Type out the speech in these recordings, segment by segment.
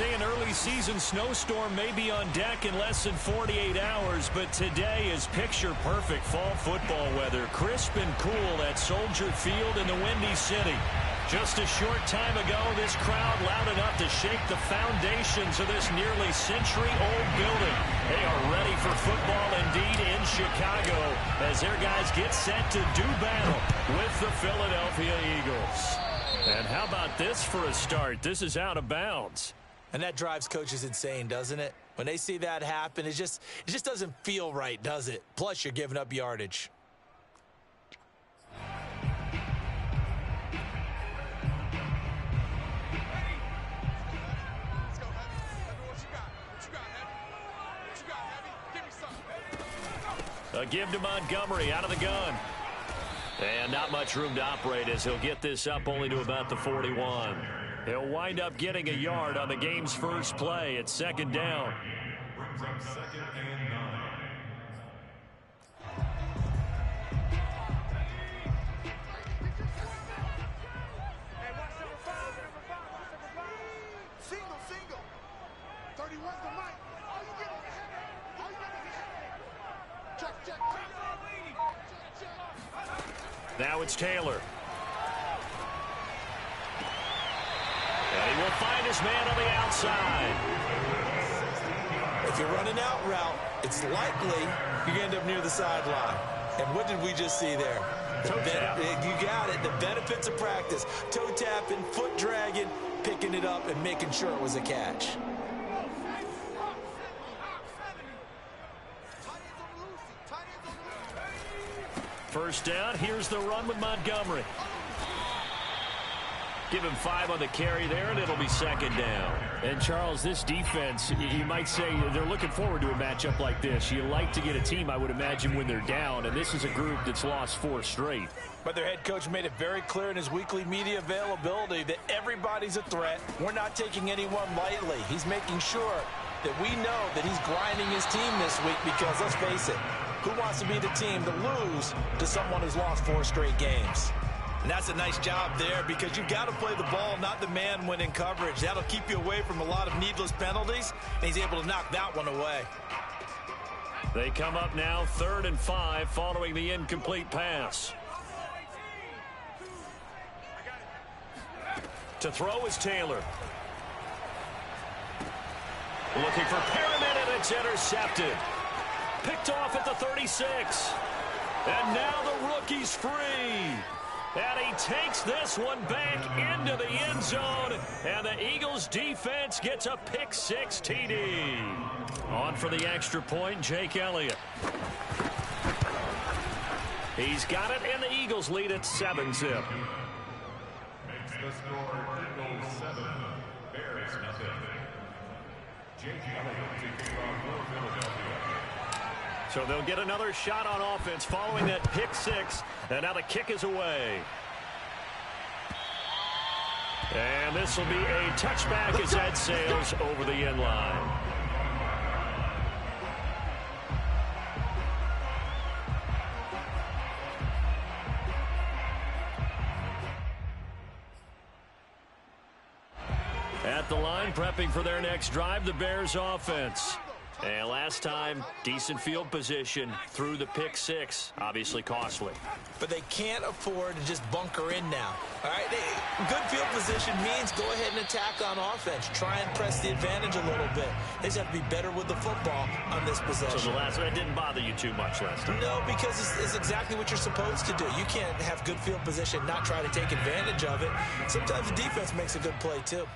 say an early season snowstorm may be on deck in less than 48 hours, but today is picture-perfect fall football weather. Crisp and cool at Soldier Field in the Windy City. Just a short time ago, this crowd loud enough to shake the foundations of this nearly century-old building. They are ready for football indeed in Chicago as their guys get set to do battle with the Philadelphia Eagles. And how about this for a start? This is out of bounds. And that drives coaches insane, doesn't it? When they see that happen, it just doesn't feel right, does it? Plus, you're giving up yardage. A give to Montgomery out of the gun. And not much room to operate as he'll get this up only to about the 41. He'll wind up getting a yard on the game's first play. It's second down. Brings up second and 9. Single. 31's the mic. All you get is a header. All you got is a header. Check. Now it's Taylor. And he will find his man on the outside. If you're running out route, it's likely you're going to end up near the sideline. And what did we just see there? You got it. The benefits of practice. Toe tapping, foot dragging, picking it up, and making sure it was a catch. First down, here's the run with Montgomery. Give him 5 on the carry there, and it'll be second down. And, Charles, this defense, you might say they're looking forward to a matchup like this. You like to get a team, I would imagine, when they're down, and this is a group that's lost 4 straight. But their head coach made it very clear in his weekly media availability that everybody's a threat. We're not taking anyone lightly. He's making sure that we know that he's grinding his team this week because, let's face it, who wants to be the team to lose to someone who's lost 4 straight games? And that's a nice job there because you've got to play the ball, not the man when in coverage. That'll keep you away from a lot of needless penalties, and he's able to knock that one away. They come up now 3rd and 5 following the incomplete pass. To throw is Taylor. Looking for Perriman, and it's intercepted. Picked off at the 36. And now the rookie's free. And he takes this one back into the end zone. And the Eagles defense gets a pick-6 TD. On for the extra point, Jake Elliott. He's got it, and the Eagles lead at 7-zip. Makes the score Eagles 7, Bears nothing. Jake Elliott taking off for Philadelphia. So they'll get another shot on offense following that pick-6. And now the kick is away. And this will be a touchback as that sails over the end line. At the line, prepping for their next drive, the Bears offense. And last time, decent field position through the pick-6. Obviously costly. But they can't afford to just bunker in now. All right, good field position means go ahead and attack on offense. Try and press the advantage a little bit. They just have to be better with the football on this possession. So the last one didn't bother you too much last time? No, because it's exactly what you're supposed to do. You can't have good field position, not try to take advantage of it. Sometimes the defense makes a good play, too.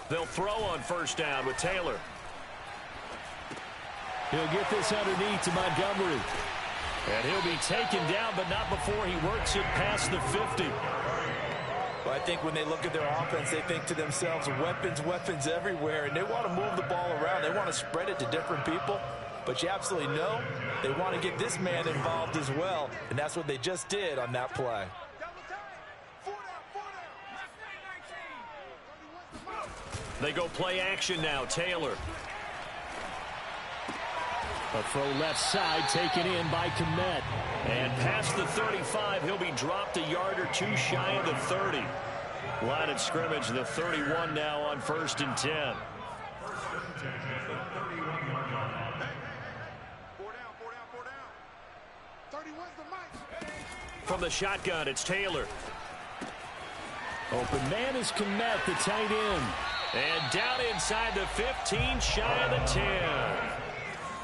They'll throw on first down with Taylor. He'll get this underneath to Montgomery. And he'll be taken down, but not before he works it past the 50. Well, I think when they look at their offense, they think to themselves, weapons everywhere, and they want to move the ball around. They want to spread it to different people. But you absolutely know they want to get this man involved as well, and that's what they just did on that play. They go play action now. Taylor. A throw left side taken in by Kmet. And past the 35, he'll be dropped a yard or two shy of the 30. Line of scrimmage, the 31 now on 1st and 10. From the shotgun, it's Taylor. Open man is Kmet, the tight end. And down inside the 15, shy of the 10.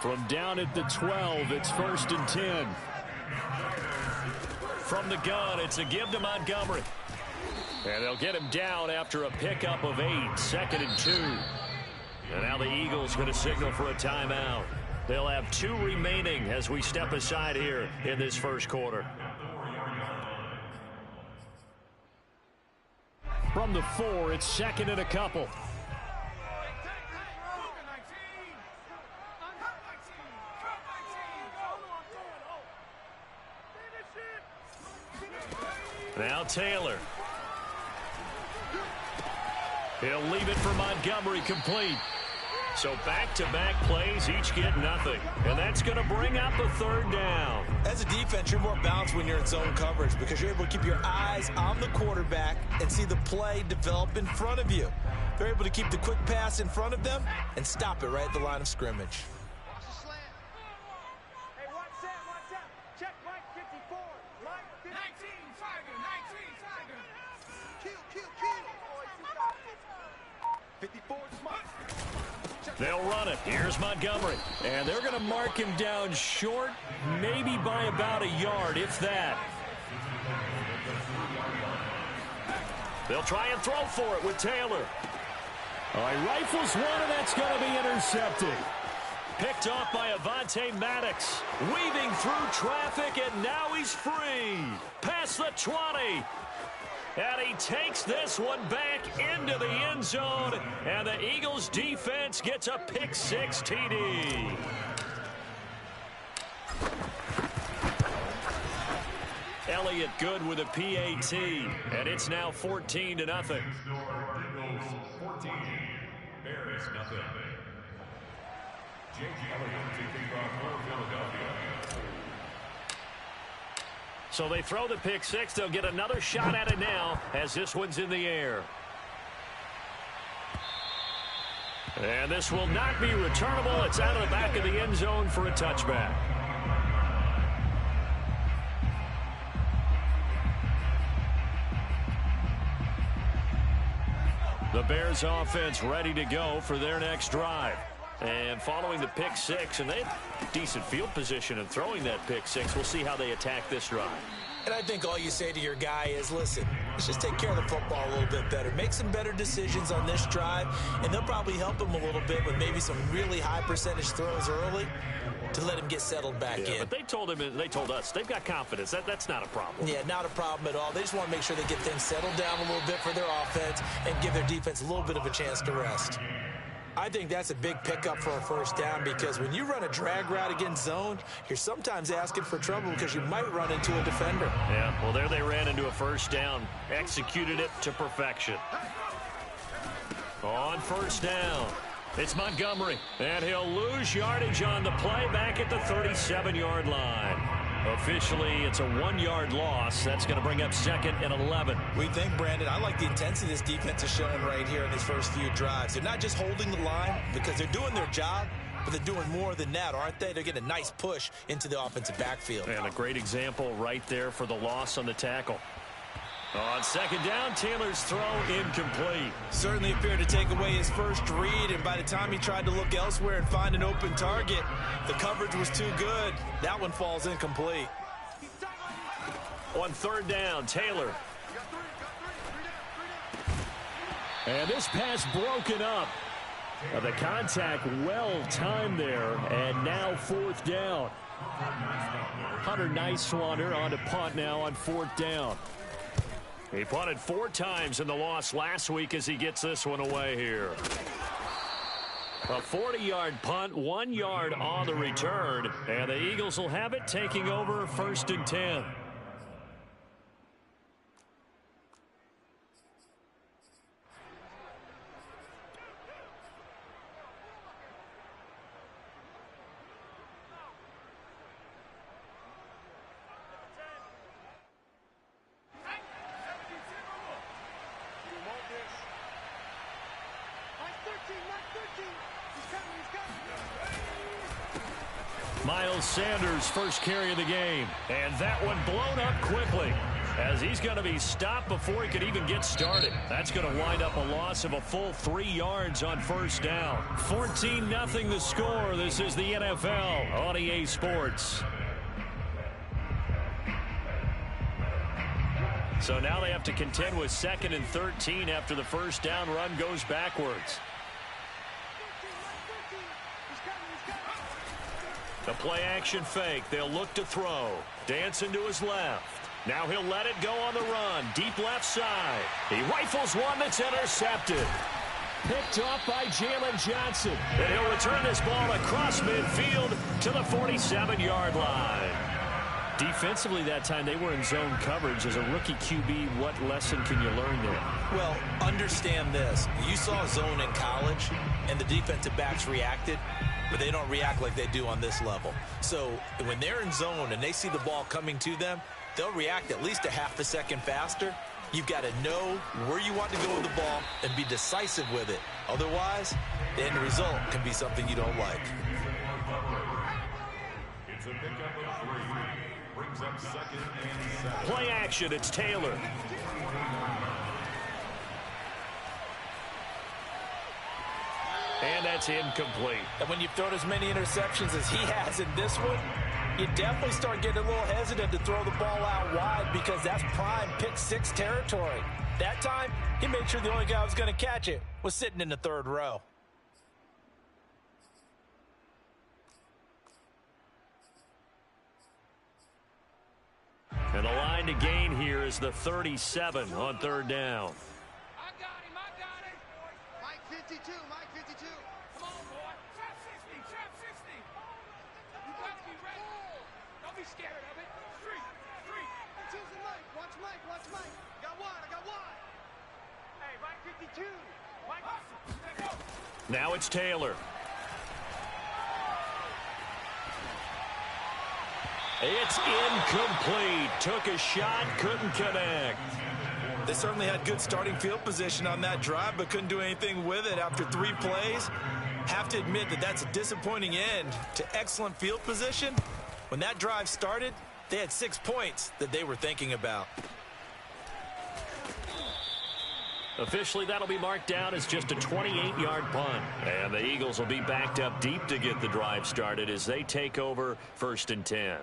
From down at the 12, it's 1st and 10. From the gun, it's a give to Montgomery. And they'll get him down after a pickup of 8, 2nd and 2. And now the Eagles going to signal for a timeout. They'll have 2 remaining as we step aside here in this first quarter. From the 4, it's 2nd and a couple. Now Taylor. He'll leave it for Montgomery, complete. So back-to-back plays, each get nothing. And that's going to bring up a 3rd down. As a defense, you're more balanced when you're in zone coverage because you're able to keep your eyes on the quarterback and see the play develop in front of you. They're able to keep the quick pass in front of them and stop it right at the line of scrimmage. They'll run it. Here's Montgomery. And they're going to mark him down short, maybe by about a yard, if that. They'll try and throw for it with Taylor. All right, rifles one, and that's going to be intercepted. Picked off by Avonte Maddox. Weaving through traffic, and now he's free. Past the 20. And he takes this one back into the end zone. And the Eagles defense gets a pick-6 TD. Elliott good with a PAT. And it's now 14-0. Eagles 14, Bears nothing. J.J. Elliott to kick off for Philadelphia. So they throw the pick-6. They'll get another shot at it now as this one's in the air. And this will not be returnable. It's out of the back of the end zone for a touchback. The Bears offense ready to go for their next drive. And following the pick-6, and they have decent field position in throwing that pick-6. We'll see how they attack this drive. And I think all you say to your guy is, listen, let's just take care of the football a little bit better. Make some better decisions on this drive, and they'll probably help him a little bit with maybe some really high percentage throws early to let him get settled back in. But they told us they've got confidence. That's not a problem. Yeah, not a problem at all. They just want to make sure they get things settled down a little bit for their offense and give their defense a little bit of a chance to rest. I think that's a big pickup for a 1st down because when you run a drag route against zone, you're sometimes asking for trouble because you might run into a defender. Yeah, well, there they ran into a 1st down. Executed it to perfection. On 1st down, it's Montgomery. And he'll lose yardage on the play back at the 37-yard line. Officially, it's a 1-yard loss. That's going to bring up 2nd and 11. We think, Brandon, I like the intensity this defense is showing right here in these first few drives. They're not just holding the line because they're doing their job, but they're doing more than that, aren't they? They're getting a nice push into the offensive backfield. And a great example right there for the loss on the tackle. On 2nd down, Taylor's throw incomplete. Certainly appeared to take away his first read, and by the time he tried to look elsewhere and find an open target, the coverage was too good. That one falls incomplete. On 3rd down, Taylor. And this pass broken up. The contact well timed there, and now 4th down. Hunter Nice-Swander on to punt now on 4th down. He punted 4 times in the loss last week as he gets this one away here. A 40-yard punt, 1 yard on the return, and the Eagles will have it taking over 1st and 10. Miles Sanders' first carry of the game. And that one blown up quickly, as he's going to be stopped before he could even get started. That's going to wind up a loss of a full 3 yards on first down. 14-0 the score. This is the NFL on EA Sports. So now they have to contend with 2nd and 13 after the first down run goes backwards. The play action fake. They'll look to throw. Dancing to his left. Now he'll let it go on the run. Deep left side. He rifles one that's intercepted. Picked off by Jalen Johnson. And he'll return this ball across midfield to the 47-yard line. Defensively that time, they were in zone coverage. As a rookie QB, what lesson can you learn there? Well, understand this. You saw zone in college, and the defensive backs reacted, but they don't react like they do on this level. So when they're in zone and they see the ball coming to them, they'll react at least a half a second faster. You've got to know where you want to go with the ball and be decisive with it. Otherwise, the end result can be something you don't like. It's a pickup of 3. Brings up 2nd and 7. Play action, it's Taylor. And that's incomplete. And when you've thrown as many interceptions as he has in this one, you definitely start getting a little hesitant to throw the ball out wide, because that's prime pick 6 territory. That time, he made sure the only guy who was going to catch it was sitting in the 3rd row. And the line to gain here is the 37 on 3rd down. I got him. Mike 52, Mike 52. Come on, boy. Trap 60, trap 60. You got to be ready. Don't be scared of it. Street. I'm choosing Mike. Watch Mike. I got one. Hey, Mike 52. Mike, let's go. Now it's Taylor. It's incomplete. Took a shot, couldn't connect. They certainly had good starting field position on that drive, but couldn't do anything with it after 3 plays. Have to admit that that's a disappointing end to excellent field position. When that drive started, they had 6 points that they were thinking about. Officially, that'll be marked down as just a 28-yard punt. And the Eagles will be backed up deep to get the drive started as they take over 1st and 10.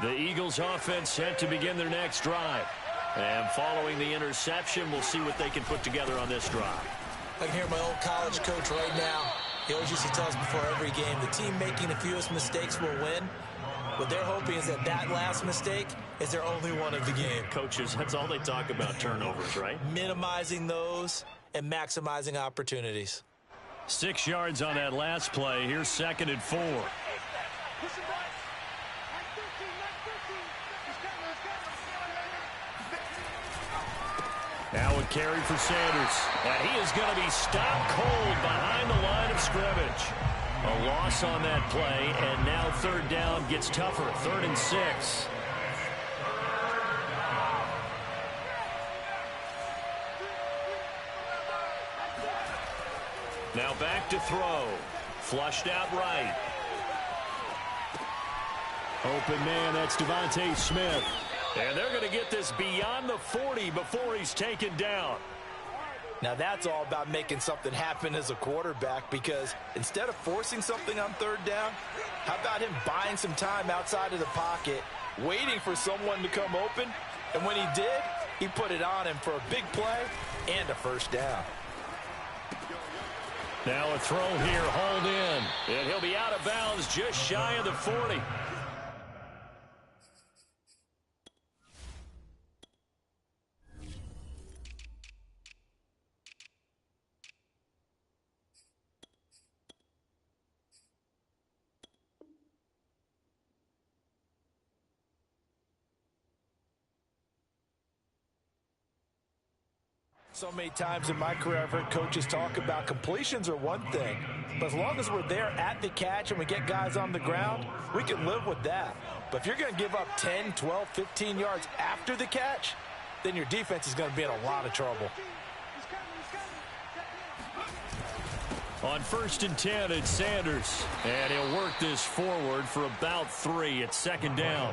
The Eagles offense set to begin their next drive. And following the interception, we'll see what they can put together on this drive. I can hear my old college coach right now. He always used to tell us before every game, the team making the fewest mistakes will win. What they're hoping is that last mistake is their only one of the game. Coaches, that's all they talk about, turnovers, right? Minimizing those and maximizing opportunities. 6 yards on that last play. Here's 2nd and 4. Now a carry for Sanders. And he is going to be stopped cold behind the line of scrimmage. A loss on that play, and now 3rd down gets tougher. 3rd and 6. Now back to throw. Flushed out right. Open man, that's Devontae Smith. And they're going to get this beyond the 40 before he's taken down. Now that's all about making something happen as a quarterback, because instead of forcing something on 3rd down, how about him buying some time outside of the pocket, waiting for someone to come open, and when he did, he put it on him for a big play and a 1st down. Now a throw here, hauled in, and he'll be out of bounds just shy of the 40. So many times in my career, I've heard coaches talk about completions are one thing, but as long as we're there at the catch and we get guys on the ground, we can live with that. But if you're going to give up 10, 12, 15 yards after the catch, then your defense is going to be in a lot of trouble. On 1st and 10, it's Sanders. And he'll work this forward for about 3. It's 2nd down.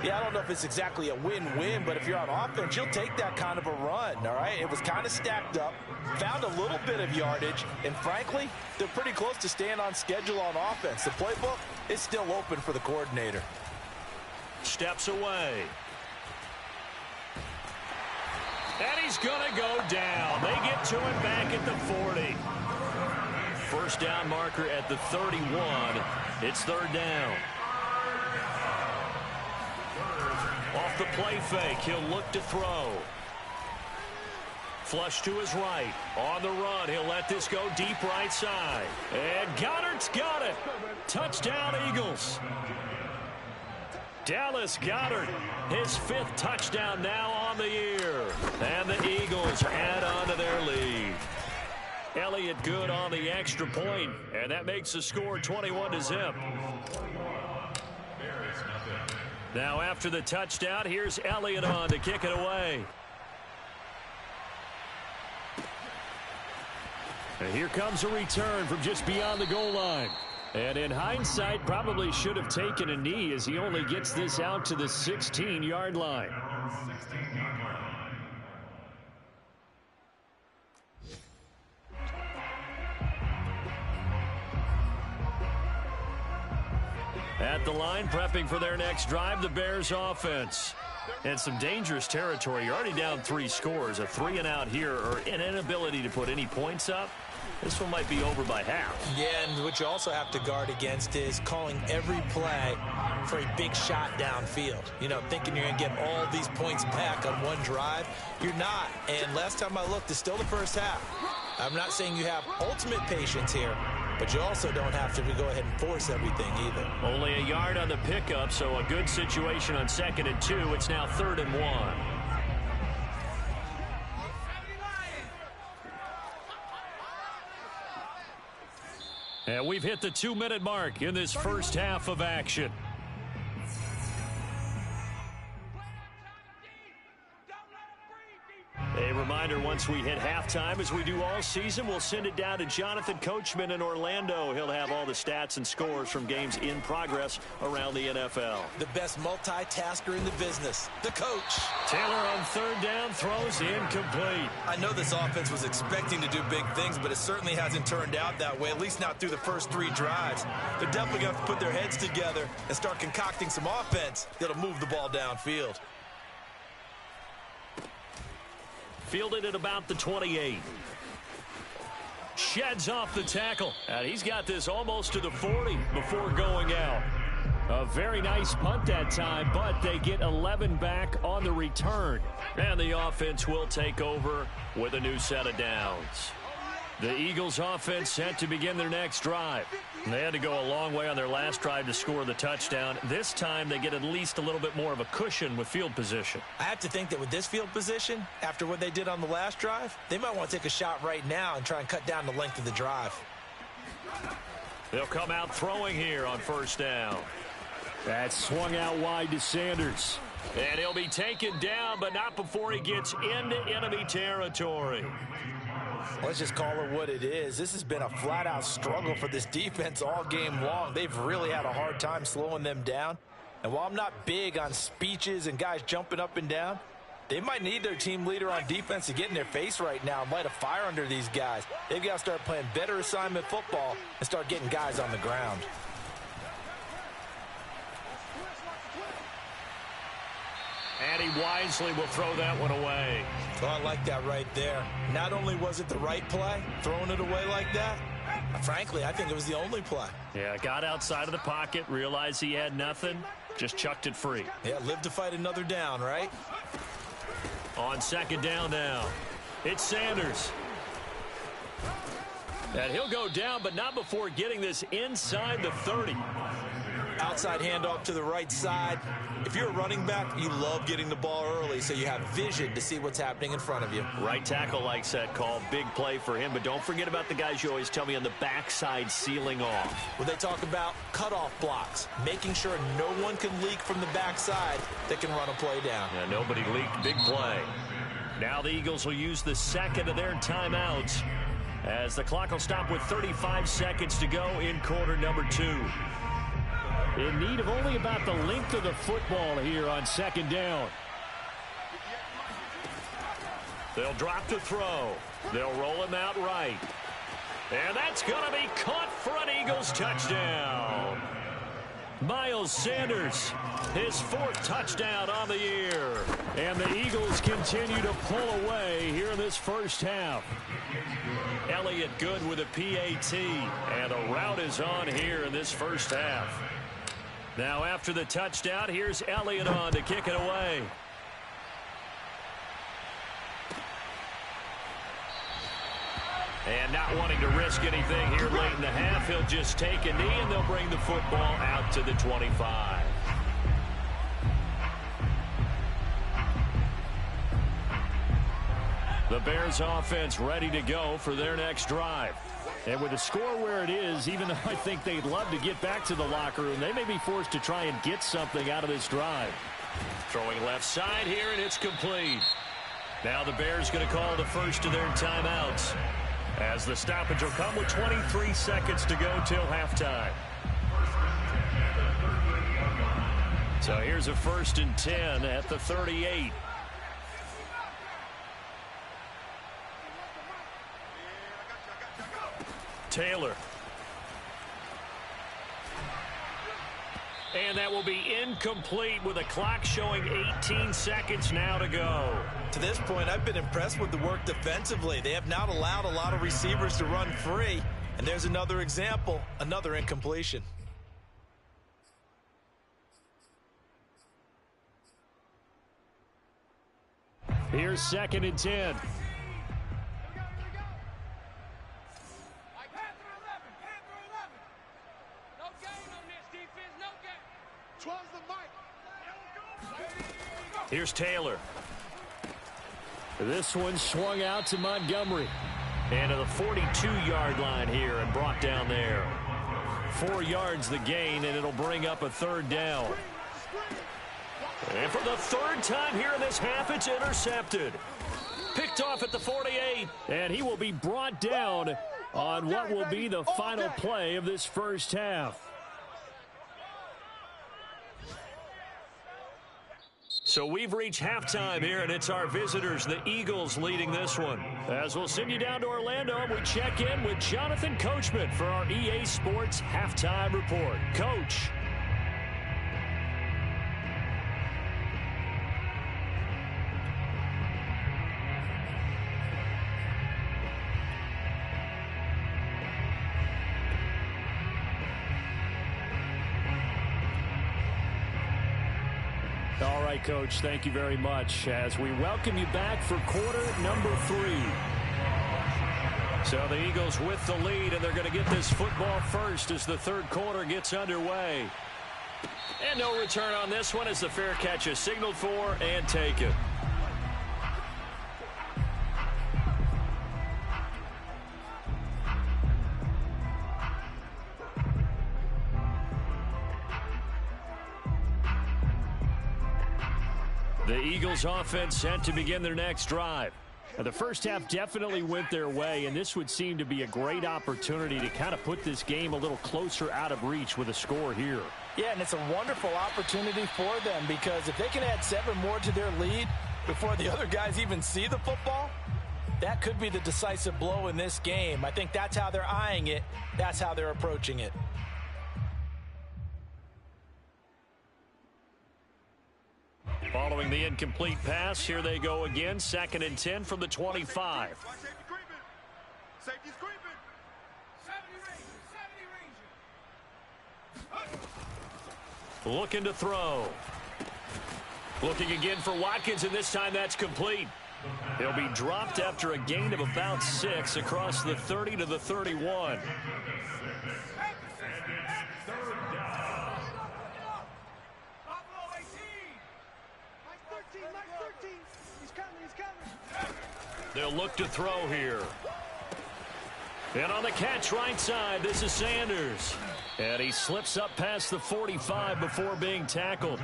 Yeah, I don't know if it's exactly a win-win, but if you're on offense, you'll take that kind of a run, all right? It was kind of stacked up, found a little bit of yardage, and frankly, they're pretty close to staying on schedule on offense. The playbook is still open for the coordinator. Steps away. And he's going to go down. They get to him back at the 40. First down marker at the 31. It's 3rd down. Off the play fake, he'll look to throw. Flush to his right. On the run, he'll let this go deep right side. And Goddard's got it. Touchdown, Eagles. Dallas Goedert, his 5th touchdown now on the year. And the Eagles add on to their lead. Elliott good on the extra point, and that makes the score 21-0. Now after the touchdown, here's Elliott on to kick it away. And here comes a return from just beyond the goal line. And in hindsight, probably should have taken a knee as he only gets this out to the 16-yard line. At the line, prepping for their next drive, the Bears offense. And some dangerous territory. You're already down 3 scores. A 3-and-out here, or an inability to put any points up. This one might be over by half. Yeah, and what you also have to guard against is calling every play for a big shot downfield. You know, thinking you're going to get all these points back on one drive. You're not. And last time I looked, it's still the first half. I'm not saying you have ultimate patience here, but you also don't have to go ahead and force everything either. Only a yard on the pickup, so a good situation on 2nd and 2. It's now 3rd and 1. And we've hit the 2-minute mark in this first half of action. A reminder, once we hit halftime, as we do all season, we'll send it down to Jonathan Coachman in Orlando. He'll have all the stats and scores from games in progress around the NFL. The best multitasker in the business, the coach. Taylor on 3rd down, throws incomplete. I know this offense was expecting to do big things, but it certainly hasn't turned out that way, at least not through the first 3 drives. They're definitely going to have to put their heads together and start concocting some offense that'll move the ball downfield. Fielded at about the 28. Sheds off the tackle. And he's got this almost to the 40 before going out. A very nice punt that time, but they get 11 back on the return. And the offense will take over with a new set of downs. The Eagles offense set to begin their next drive. They had to go a long way on their last drive to score the touchdown. This time they get at least a little bit more of a cushion with field position. I have to think that with this field position, after what they did on the last drive, they might want to take a shot right now and try and cut down the length of the drive. They'll come out throwing here on 1st down. That's swung out wide to Sanders. And he'll be taken down, but not before he gets into enemy territory. Let's just call it what it is. This has been a flat-out struggle for this defense all game long. They've really had a hard time slowing them down. And while I'm not big on speeches and guys jumping up and down, they might need their team leader on defense to get in their face right now and light a fire under these guys. They've got to start playing better assignment football and start getting guys on the ground. And he wisely will throw that one away. Oh, I like that right there. Not only was it the right play, throwing it away like that, frankly, I think it was the only play. Yeah, got outside of the pocket, realized he had nothing, just chucked it free. Yeah, live to fight another down, right? On 2nd down now, it's Sanders. And he'll go down, but not before getting this inside the 30. Outside handoff to the right side. If you're a running back, you love getting the ball early so you have vision to see what's happening in front of you. Right tackle likes that call. Big play for him, but don't forget about the guys you always tell me on the backside sealing off. When they talk about cutoff blocks, making sure no one can leak from the backside that can run a play down. Yeah, nobody leaked. Big play. Now the Eagles will use the 2nd of their timeouts. as the clock will stop with 35 seconds to go in quarter number 2. In need of only about the length of the football here on second down. They'll drop to throw. They'll roll him out right. And that's going to be caught for an Eagles touchdown. Miles Sanders, his 4th touchdown on the year. And the Eagles continue to pull away here in this first half. Elliott good with a PAT. And a route is on here in this first half. Now after the touchdown, here's Elliott on to kick it away. And not wanting to risk anything here late in the half, he'll just take a knee and they'll bring the football out to the 25. The Bears offense ready to go for their next drive. And with the score where it is, even though I think they'd love to get back to the locker room, they may be forced to try and get something out of this drive. Throwing left side here, and it's complete. Now the Bears going to call the first of their timeouts, as the stoppage will come with 23 seconds to go till halftime. So here's a 1st and 10 at the 38. Taylor. And that will be incomplete with a clock showing 18 seconds now to go. To this point, I've been impressed with the work defensively. They have not allowed a lot of receivers to run free. And there's another example, another incompletion. Here's 2nd and 10. Here's Taylor. This one swung out to Montgomery. And to the 42-yard line here and brought down there. 4 yards the gain, and it'll bring up a 3rd down. And for the 3rd time here in this half, it's intercepted. Picked off at the 48. And he will be brought down on what will be the final play of this first half. So we've reached halftime here, and it's our visitors, the Eagles, leading this one. As we'll send you down to Orlando, and we check in with Jonathan Coachman for our EA Sports Halftime Report. Coach. All right, Coach, thank you very much as we welcome you back for quarter number 3. So the Eagles with the lead, and they're going to get this football first as the 3rd quarter gets underway. And no return on this one as the fair catch is signaled for and taken. The Eagles offense set to begin their next drive. The first half definitely went their way, and this would seem to be a great opportunity to kind of put this game a little closer out of reach with a score here. Yeah, and it's a wonderful opportunity for them because if they can add 7 more to their lead before the other guys even see the football, that could be the decisive blow in this game. I think that's how they're eyeing it. That's how they're approaching it. Following the incomplete pass, here they go again. 2nd and 10 from the 25. Safety's creeping. 70 Ranger. Looking to throw. Looking again for Watkins, and this time that's complete. He'll be dropped after a gain of about 6 across the 30 to the 31. They'll look to throw here. And on the catch right side, this is Sanders. And he slips up past the 45 before being tackled.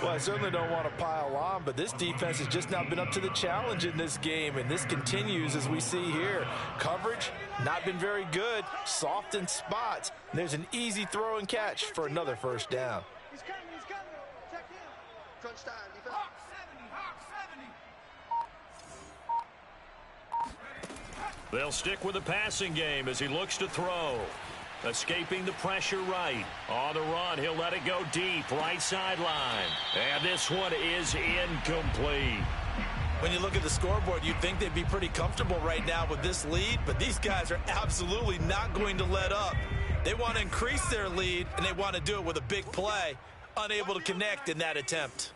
Well, I certainly don't want to pile on, but this defense has just not been up to the challenge in this game, and this continues as we see here. Coverage, not been very good, soft in spots. And there's an easy throw and catch for another first down. He's coming. Check in. Crunch time. Defense. Hawk 70. They'll stick with the passing game as he looks to throw. Escaping the pressure right. On the run, he'll let it go deep, right sideline. And this one is incomplete. When you look at the scoreboard, you'd think they'd be pretty comfortable right now with this lead, but these guys are absolutely not going to let up. They want to increase their lead, and they want to do it with a big play. Unable to connect in that attempt.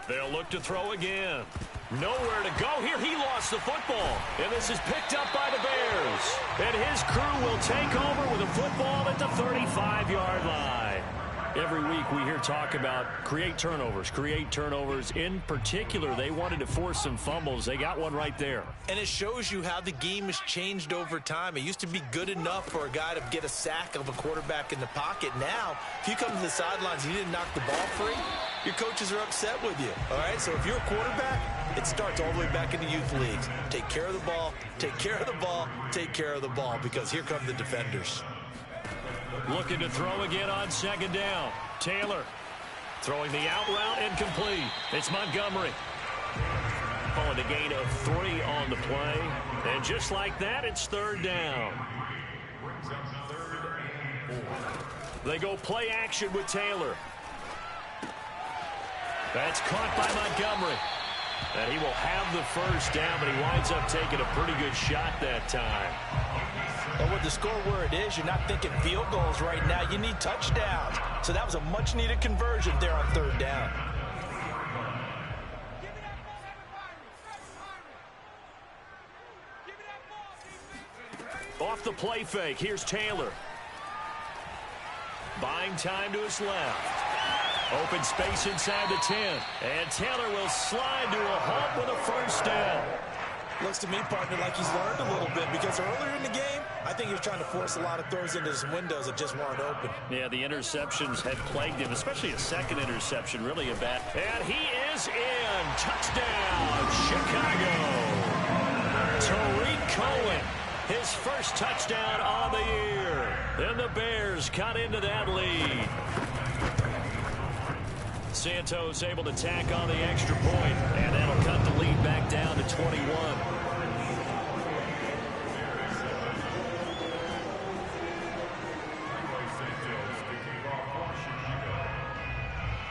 They'll look to throw again. Nowhere to go here. He lost the football. And this is picked up by the Bears. And his crew will take over with a football at the 35-yard line. Every week we hear talk about create turnovers. In particular, they wanted to force some fumbles. They got one right there. And it shows you how the game has changed over time. It used to be good enough for a guy to get a sack of a quarterback in the pocket. Now, if you come to the sidelines and you didn't knock the ball free, your coaches are upset with you. All right, so if you're a quarterback, it starts all the way back in the youth leagues. Take care of the ball, take care of the ball, take care of the ball, because here come the defenders. Looking to throw again on second down. Taylor throwing the out route, incomplete. It's Montgomery. Calling a gain of 3 on the play. And just like that, it's third down. They go play action with Taylor. That's caught by Montgomery. And he will have the first down, but he winds up taking a pretty good shot that time. And with the score where it is, you're not thinking field goals right now. You need touchdowns. So that was a much-needed conversion there on third down. Off the play fake, here's Taylor. Buying time to his left. Open space inside the 10. And Taylor will slide to a halt with a first down. Looks to me, partner, like he's learned a little bit, because earlier in the game, I think he was trying to force a lot of throws into his windows that just weren't open. Yeah, the interceptions had plagued him, especially a second interception, really a bad. And he is in. Touchdown, Chicago. Tariq Cohen, his first touchdown on the year. And the Bears cut into that lead. Santos able to tack on the extra point, and that'll cut the lead back down to 21.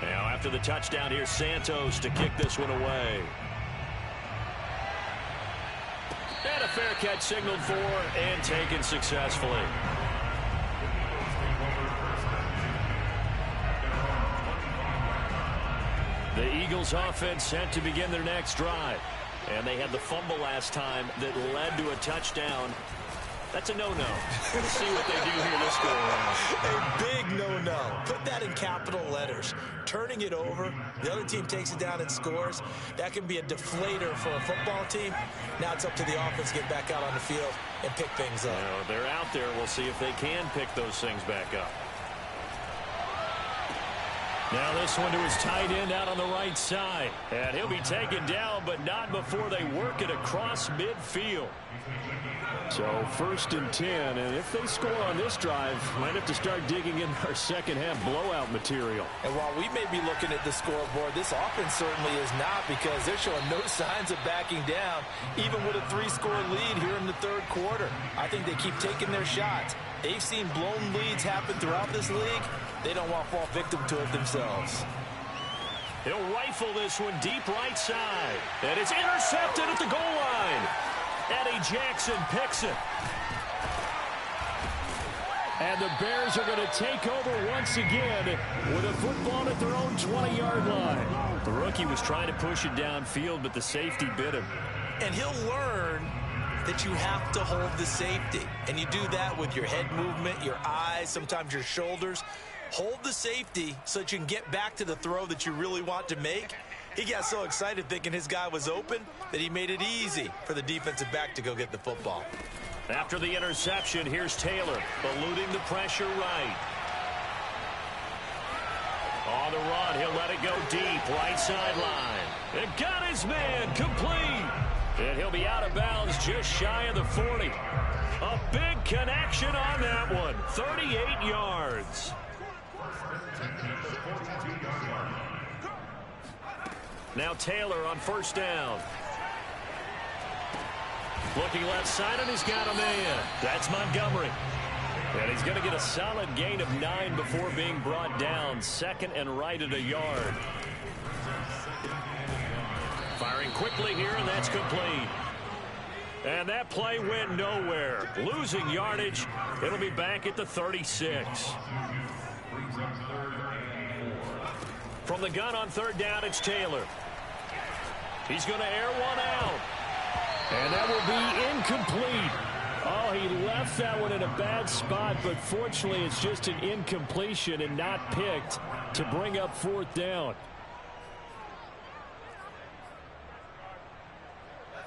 Now after the touchdown, here's Santos to kick this one away. And a fair catch signaled for and taken successfully. The Eagles offense set to begin their next drive. And they had the fumble last time that led to a touchdown. That's a no-no. Let's see what they do here this go around. A big no-no. Put that in capital letters. Turning it over, the other team takes it down and scores. That can be a deflator for a football team. Now it's up to the offense to get back out on the field and pick things up. Well, they're out there. We'll see if they can pick those things back up. Now this one to his tight end out on the right side. And he'll be taken down, but not before they work it across midfield. So 1st and 10, and if they score on this drive, might have to start digging in our second half blowout material. And while we may be looking at the scoreboard, this offense certainly is not, because they're showing no signs of backing down, even with a 3-score lead here in the third quarter. I think they keep taking their shots. They've seen blown leads happen throughout this league. They don't want to fall victim to it themselves. He'll rifle this one deep right side. And it's intercepted at the goal line. Eddie Jackson picks it. And the Bears are going to take over once again with a football at their own 20-yard line. The rookie was trying to push it downfield, but the safety bit him. And he'll learn that you have to hold the safety. And you do that with your head movement, your eyes, sometimes your shoulders. Hold the safety so that you can get back to the throw that you really want to make. He got so excited thinking his guy was open that he made it easy for the defensive back to go get the football. After the interception, here's Taylor, eluding the pressure right. On the run, he'll let it go deep, right sideline. It got his man, complete. And he'll be out of bounds just shy of the 40. A big connection on that one, 38 yards. Now Taylor on first down. Looking left side, and he's got a man. That's Montgomery. And he's going to get a solid gain of 9 before being brought down. Second and right at a yard. Firing quickly here, and that's complete. And that play went nowhere. Losing yardage. It'll be back at the 36. From the gun on third down, it's Taylor. He's going to air one out. And that will be incomplete. Oh, he left that one in a bad spot, but fortunately it's just an incompletion and not picked to bring up fourth down.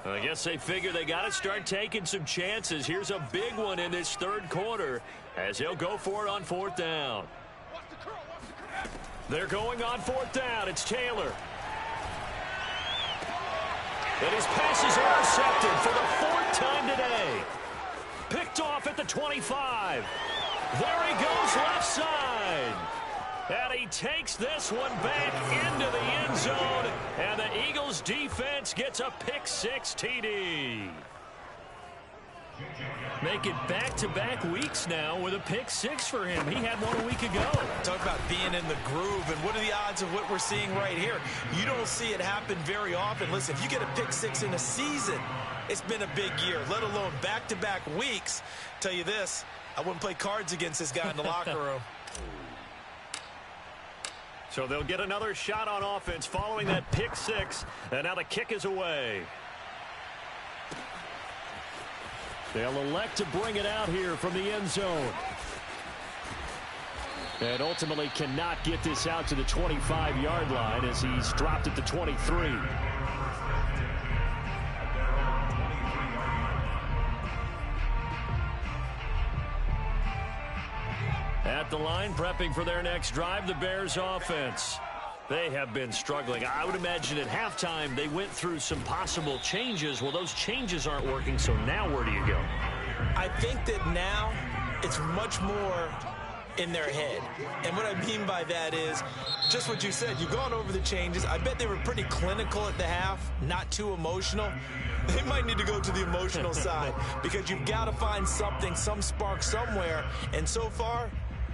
I guess they figure they got to start taking some chances. Here's a big one in this third quarter as he'll go for it on fourth down. They're going on fourth down. It's Taylor. And his pass is intercepted for the fourth time today. Picked off at the 25. There he goes left side. And he takes this one back into the end zone. And the Eagles defense gets a pick-6 TD. Make it back-to-back weeks now with a pick-6 for him. He had one a week ago. Talk about being in the groove, and what are the odds of what we're seeing right here? You don't see it happen very often. Listen, if you get a pick-6 in a season, it's been a big year, let alone back-to-back weeks. Tell you this, I wouldn't play cards against this guy in the locker room. So they'll get another shot on offense following that pick-6, and now the kick is away. They'll elect to bring it out here from the end zone. And ultimately cannot get this out to the 25-yard line as he's dropped at the 23. At the line, prepping for their next drive, the Bears offense. They have been struggling. I would imagine at halftime they went through some possible changes. Well, those changes aren't working, so now where do you go? I think that now it's much more in their head. And what I mean by that is just what you said. You've gone over the changes. I bet they were pretty clinical at the half, not too emotional. They might need to go to the emotional side because you've got to find something, some spark somewhere. And so far,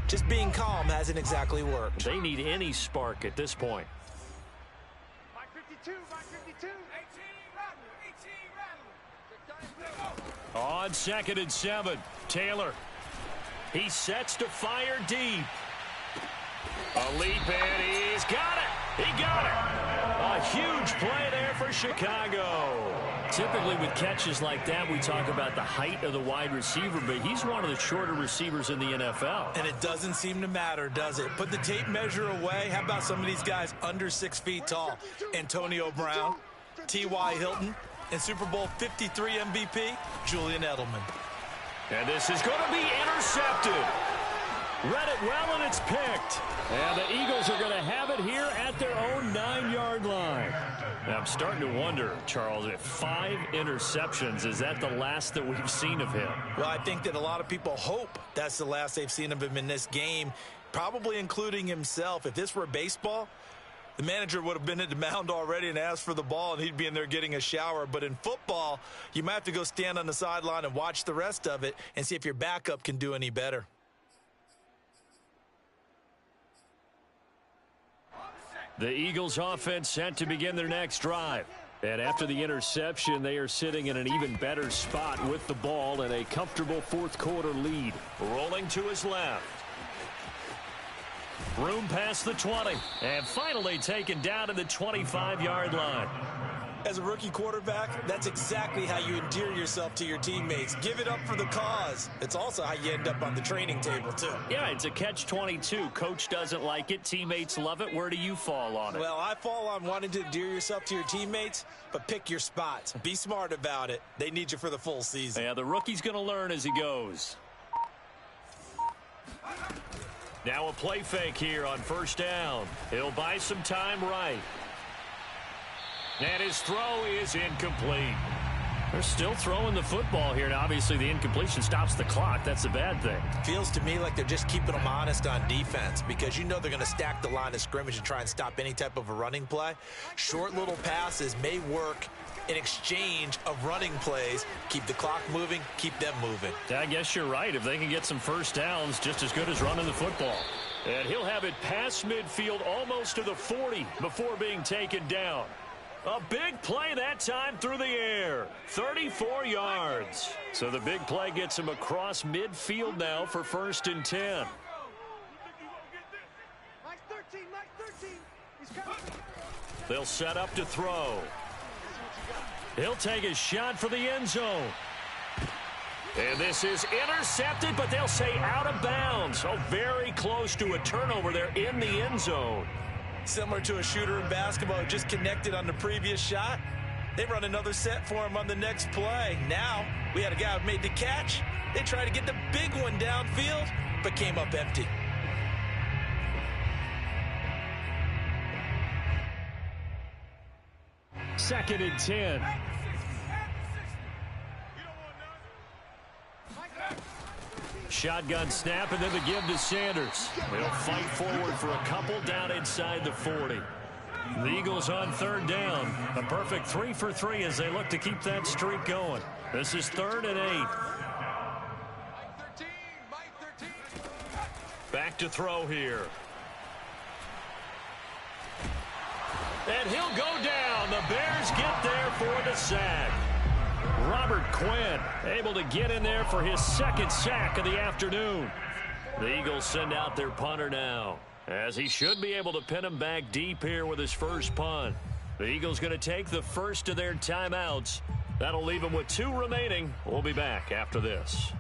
just being calm hasn't exactly worked. They need any spark at this point. Mike 52, Mike 52. 18 rattle. On 2nd and 7, Taylor. He sets to fire deep. A leap, and he's got it. He got it. A huge play there for Chicago. Typically with catches like that, we talk about the height of the wide receiver, but he's one of the shorter receivers in the NFL. And it doesn't seem to matter, does it? Put the tape measure away. How about some of these guys under 6 feet tall? Antonio Brown, T.Y. Hilton, and Super Bowl 53 MVP, Julian Edelman. And this is going to be intercepted. Read it well, and it's picked. And the Eagles are going to have it here at their own 9-yard line. Now, I'm starting to wonder, Charles, if 5 interceptions, is that the last that we've seen of him? Well, I think that a lot of people hope that's the last they've seen of him in this game, probably including himself. If this were baseball, the manager would have been at the mound already and asked for the ball, and he'd be in there getting a shower. But in football, you might have to go stand on the sideline and watch the rest of it and see if your backup can do any better. The Eagles offense set to begin their next drive. And after the interception, they are sitting in an even better spot with the ball and a comfortable fourth quarter lead. Rolling to his left. Room past the 20. And finally taken down to the 25-yard line. As a rookie quarterback, that's exactly how you endear yourself to your teammates. Give it up for the cause. It's also how you end up on the training table, too. Yeah, it's a catch-22. Coach doesn't like it. Teammates love it. Where do you fall on it? Well, I fall on wanting to endear yourself to your teammates, but pick your spots. Be smart about it. They need you for the full season. Yeah, the rookie's going to learn as he goes. Now a play fake here on first down. He'll buy some time right. And his throw is incomplete. They're still throwing the football here. Now, obviously, the incompletion stops the clock. That's a bad thing. Feels to me like they're just keeping them honest on defense because you know they're going to stack the line of scrimmage and try and stop any type of a running play. Short little passes may work in exchange of running plays. Keep the clock moving, keep them moving. I guess you're right. If they can get some first downs, just as good as running the football. And he'll have it past midfield almost to the 40 before being taken down. A big play that time through the air. 34 yards. So the big play gets him across midfield now for 1st and 10. They'll set up to throw. He'll take a shot for the end zone. And this is intercepted, but they'll say out of bounds. So very close to a turnover there in the end zone. Similar to a shooter in basketball who just connected on the previous shot. They run another set for him on the next play. Now, we had a guy who made the catch. They tried to get the big one downfield, but came up empty. Second and 10. Shotgun snap, and then the give to Sanders. They'll fight forward for a couple down inside the 40. The Eagles on 3rd down. A perfect 3 for 3 as they look to keep that streak going. This is 3rd and 8. Back to throw here. And he'll go down. The Bears get there for the sack. Robert Quinn able to get in there for his 2nd sack of the afternoon. The Eagles send out their punter now, as he should be able to pin him back deep here with his first punt. The Eagles going to take the first of their timeouts. That'll leave them with 2 remaining. We'll be back after this.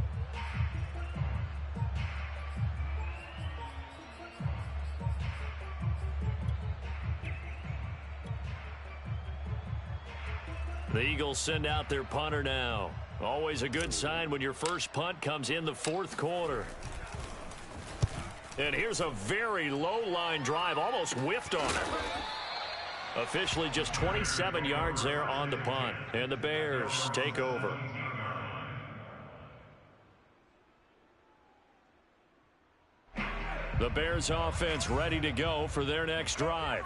The Eagles send out their punter now. Always a good sign when your first punt comes in the 4th quarter. And here's a very low line drive, almost whiffed on it. Officially just 27 yards there on the punt. And the Bears take over. The Bears offense ready to go for their next drive.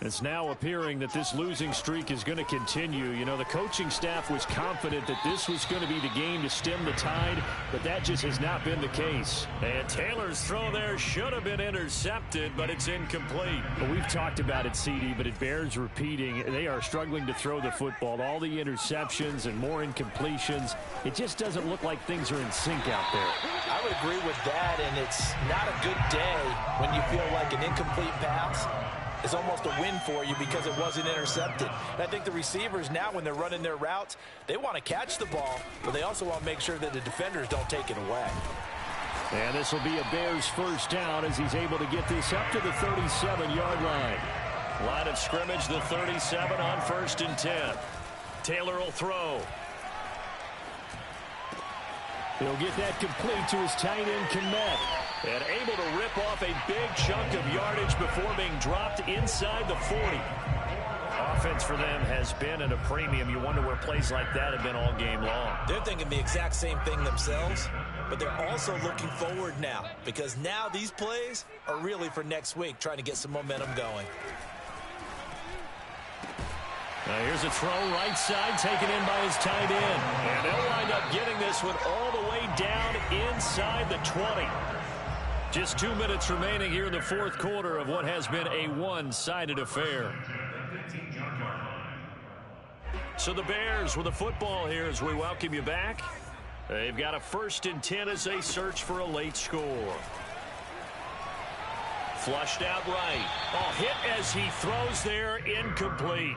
It's now appearing that this losing streak is going to continue. You know, the coaching staff was confident that this was going to be the game to stem the tide, but that just has not been the case. And Taylor's throw there should have been intercepted, but it's incomplete. Well, we've talked about it, CD, but it bears repeating. They are struggling to throw the football. All the interceptions and more incompletions. It just doesn't look like things are in sync out there. I would agree with that, and it's not a good day when you feel like an incomplete pass is almost a win for you because it wasn't intercepted. And I think the receivers now, when they're running their routes, they want to catch the ball, but they also want to make sure that the defenders don't take it away. And this will be a Bears first down as he's able to get this up to the 37-yard line. Line of scrimmage, the 37 on 1st and 10. Taylor will throw. He'll get that complete to his tight end, Kmet. And able to rip off a big chunk of yardage before being dropped inside the 40. Offense for them has been at a premium. You wonder where plays like that have been all game long. They're thinking the exact same thing themselves, but they're also looking forward now because now these plays are really for next week, trying to get some momentum going. Now here's a throw right side taken in by his tight end. And they'll wind up getting this one all the way down inside the 20. Just 2 minutes remaining here in the 4th quarter of what has been a one-sided affair. So the Bears with the football here as we welcome you back. They've got a 1st and 10 as they search for a late score. Flushed out right. Oh, hit as he throws there, incomplete.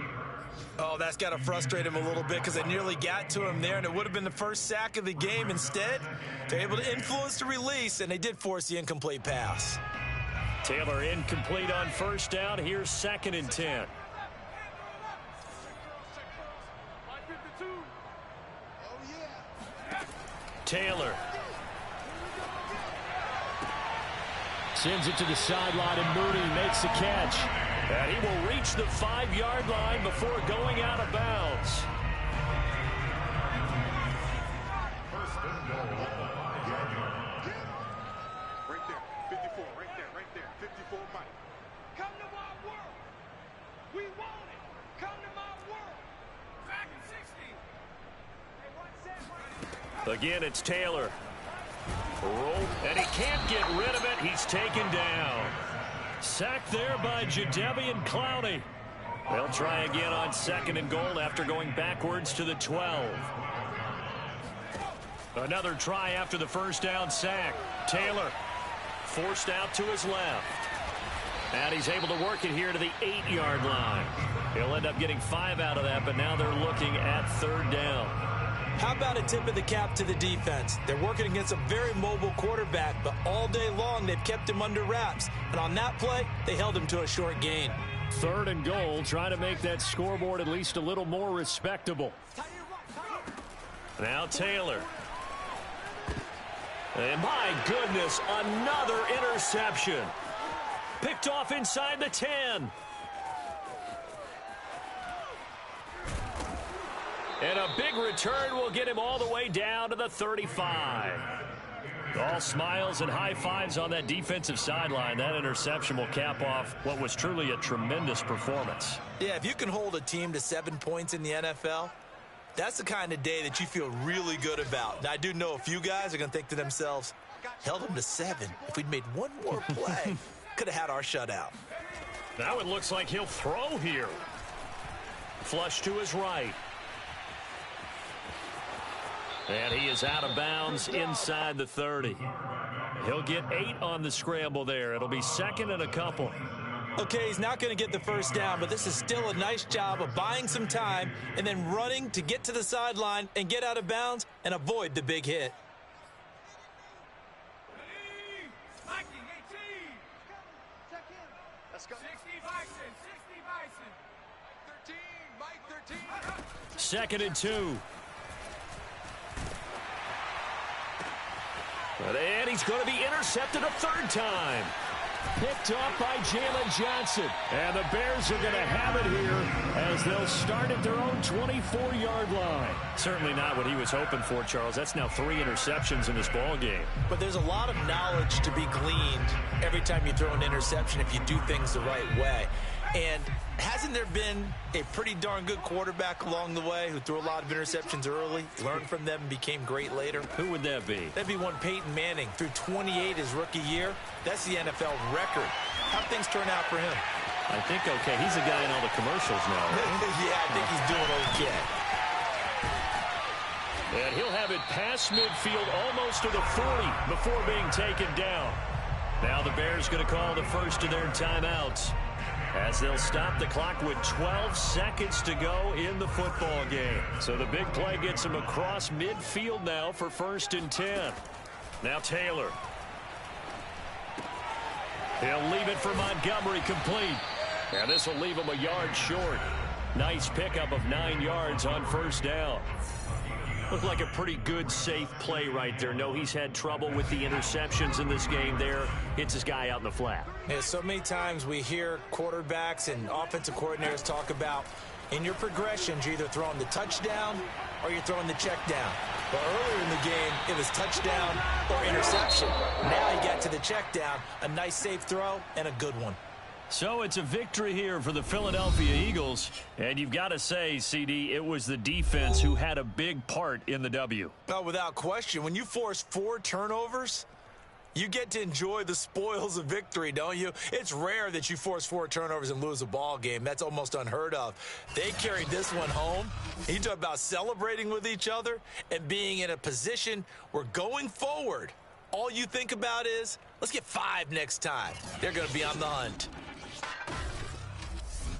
Oh, that's got to frustrate him a little bit because they nearly got to him there, and it would have been the first sack of the game. Instead, they're able to influence the release, and they did force the incomplete pass. Taylor incomplete on first down. Here's 2nd and 10. Taylor sends it to the sideline, and Mooney makes the catch. And he will reach the 5-yard line before going out of bounds. First and goal. Right there, 54, right there, 54 Mike. Come to my world. We want it. Come to my world. Back in 60. Again, it's Taylor. Roll, and he can't get rid of it. He's taken down. Sacked there by Jadeveon Clowney. They'll try again on 2nd and goal after going backwards to the 12. Another try after the first down sack. Taylor forced out to his left. And he's able to work it here to the 8-yard line. He'll end up getting 5 out of that, but now they're looking at 3rd down. How about a tip of the cap to the defense? They're working against a very mobile quarterback, but all day long they've kept him under wraps. And on that play, they held him to a short gain. 3rd and goal, trying to make that scoreboard at least a little more respectable. Now Taylor. And my goodness, another interception. Picked off inside the 10. And a big return will get him all the way down to the 35. All smiles and high fives on that defensive sideline. That interception will cap off what was truly a tremendous performance. Yeah, if you can hold a team to 7 points in the NFL, that's the kind of day that you feel really good about. Now, I do know a few guys are going to think to themselves, held them to 7. If we'd made one more play, could have had our shutout. Now it looks like he'll throw here. Flush to his right. And he is out of bounds inside the 30. He'll get 8 on the scramble there. It'll be 2nd and a couple. Okay, he's not going to get the first down, but this is still a nice job of buying some time and then running to get to the sideline and get out of bounds and avoid the big hit. Let's go. 60 Bison, 60 Bison. 13, Mike 2nd 13. and 2. And he's going to be intercepted a 3rd time. Picked off by Jalen Johnson. And the Bears are going to have it here as they'll start at their own 24-yard line. Certainly not what he was hoping for, Charles. That's now 3 interceptions in this ball game. But there's a lot of knowledge to be gleaned every time you throw an interception if you do things the right way. And hasn't there been a pretty darn good quarterback along the way who threw a lot of interceptions early, learned from them, and became great later? Who would that be? That'd be one Peyton Manning. Threw 28 his rookie year. That's the NFL record. How'd things turn out for him? I think okay. He's a guy in all the commercials now. Yeah, I think he's doing okay. And he'll have it past midfield almost to the 40 before being taken down. Now the Bears going to call the first of their timeouts as they'll stop the clock with 12 seconds to go in the football game. So the big play gets him across midfield now for 1st and 10. Now Taylor. He'll leave it for Montgomery complete. And this will leave him a yard short. Nice pickup of 9 yards on 1st down. Looked like a pretty good, safe play right there. No, he's had trouble with the interceptions in this game there. Hits his guy out in the flat. Yeah, so many times we hear quarterbacks and offensive coordinators talk about in your progressions, you're either throwing the touchdown or you're throwing the check down. But earlier in the game, it was touchdown or interception. Now he got to the check down, a nice safe throw and a good one. So it's a victory here for the Philadelphia Eagles. And you've got to say, CD, it was the defense who had a big part in the W. Oh, without question. When you force 4 turnovers, you get to enjoy the spoils of victory, don't you? It's rare that you force 4 turnovers and lose a ball game. That's almost unheard of. They carried this one home. You talk about celebrating with each other and being in a position where going forward, all you think about is, let's get 5 next time. They're going to be on the hunt.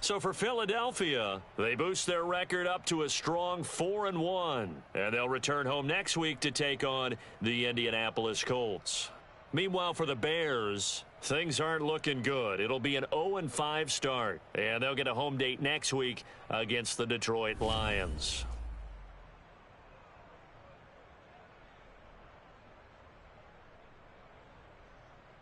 So for Philadelphia, they boost their record up to a strong 4-1. And they'll return home next week to take on the Indianapolis Colts. Meanwhile, for the Bears, things aren't looking good. It'll be an 0-5 start. And they'll get a home date next week against the Detroit Lions.